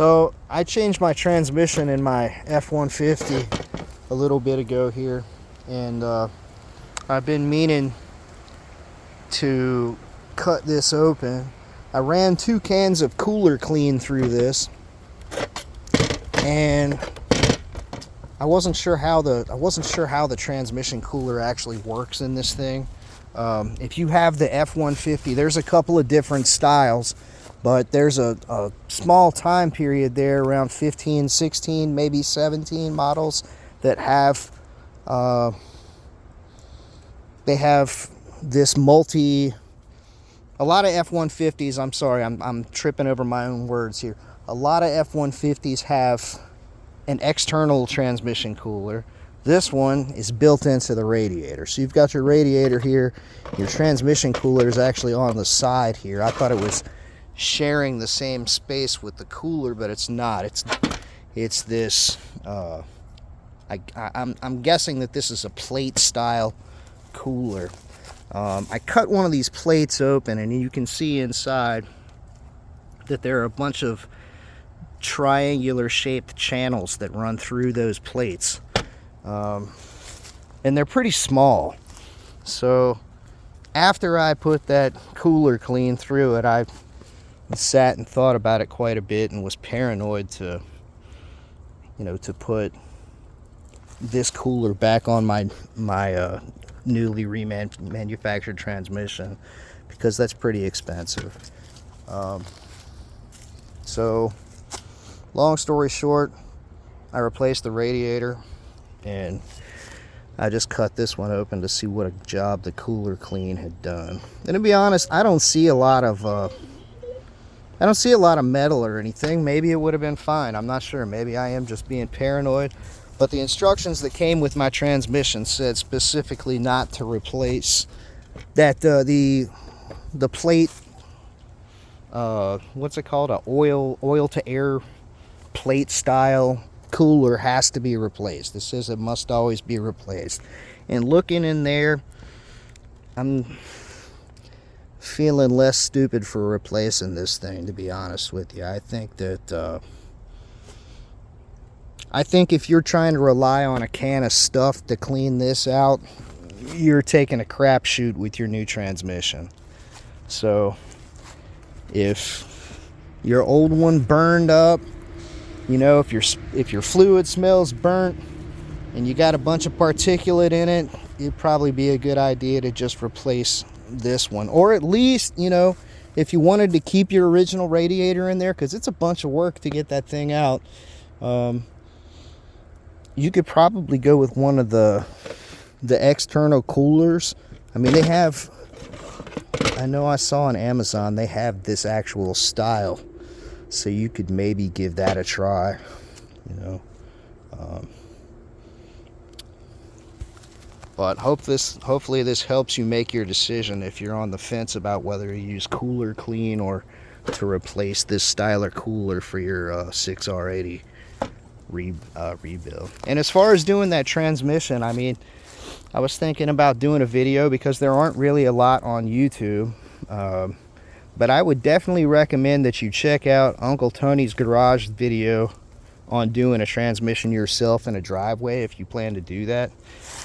So I changed my transmission in my F-150 a little bit ago here, and I've been meaning to cut this open. I ran 2 cans of Kooler Kleen through this, and I wasn't sure how the transmission cooler actually works in this thing. If you have the F-150, there's a couple of different styles, but there's a small time period there around 15, 16, maybe 17 models that have they have this a lot of F-150s, I'm sorry, I'm tripping over my own words here. A lot of F-150s have an external transmission cooler. This one is built into the radiator. So you've got your radiator here. Your transmission cooler is actually on the side here. I thought it was sharing the same space with the cooler, but it's not. It's this. I'm guessing that this is a plate style cooler. I cut one of these plates open, and you can see inside that there are a bunch of triangular shaped channels that run through those plates, and they're pretty small. So after I put that Kooler Kleen through it, I sat and thought about it quite a bit and was paranoid to put this cooler back on my newly remanufactured transmission, because that's pretty expensive. So long story short, I replaced the radiator, and I just cut this one open to see what a job the Kooler Kleen had done. And to be honest, I don't see a lot of metal or anything. Maybe it would have been fine. I'm not sure. Maybe I am just being paranoid. But the instructions that came with my transmission said specifically not to replace that. The plate, what's it called? A oil to air plate style cooler has to be replaced. It says it must always be replaced. And looking in there, I'm feeling less stupid for replacing this thing, to be honest with you. I think that if you're trying to rely on a can of stuff to clean this out, you're taking a crapshoot with your new transmission. So if your old one burned up, if your fluid smells burnt and you got a bunch of particulate in it, it'd probably be a good idea to just replace this one. Or at least, if you wanted to keep your original radiator in there, because it's a bunch of work to get that thing out, you could probably go with one of the external coolers. I mean, I know I saw on Amazon they have this actual style, so you could maybe give that a try, but hopefully this helps you make your decision if you're on the fence about whether to use Kooler Kleen or to replace this styler cooler for your 6R80 rebuild. And as far as doing that transmission, I mean, I was thinking about doing a video, because there aren't really a lot on YouTube, but I would definitely recommend that you check out Uncle Tony's Garage video on doing a transmission yourself in a driveway, if you plan to do that,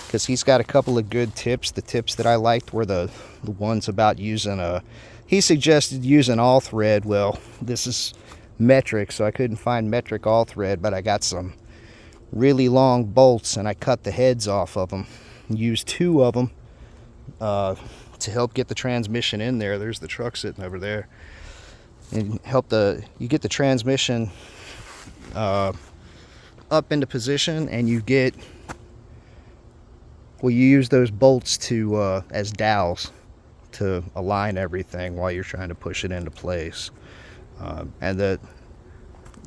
because he's got a couple of good tips. The tips that I liked were the ones about using he suggested using all thread. Well, this is metric, so I couldn't find metric all thread, but I got some really long bolts and I cut the heads off of them, used 2 of them to help get the transmission in there. There's the truck sitting over there, and you get the transmission up into position, and you use those bolts to as dowels to align everything while you're trying to push it into place. And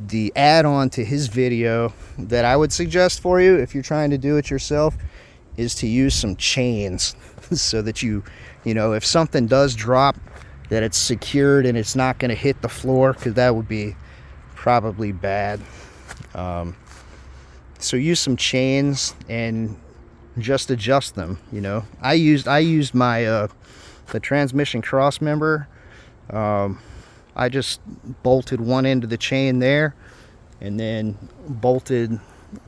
the add-on to his video that I would suggest for you if you're trying to do it yourself is to use some chains so that if something does drop, that it's secured and it's not going to hit the floor, because that would be probably bad. So use some chains and just adjust them. I used my the transmission cross member. I just bolted one end of the chain there, and then bolted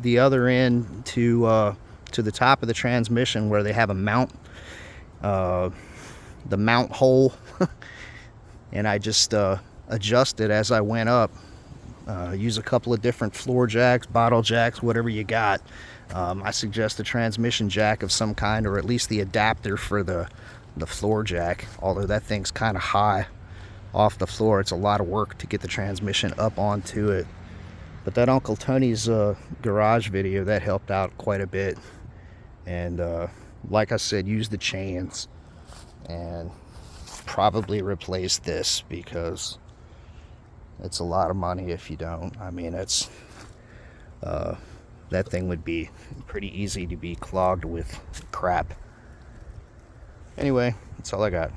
the other end to the top of the transmission where they have a mount, the mount hole. And I just adjusted as I went up. Use a couple of different floor jacks, bottle jacks, whatever you got. I suggest a transmission jack of some kind, or at least the adapter for the floor jack, although that thing's kind of high off the floor. It's a lot of work to get the transmission up onto it. But that Uncle Tony's garage video, that helped out quite a bit. And like I said, use the chains, and probably replace this, because it's a lot of money if you don't. I mean, it's that thing would be pretty easy to be clogged with crap. Anyway, that's all I got.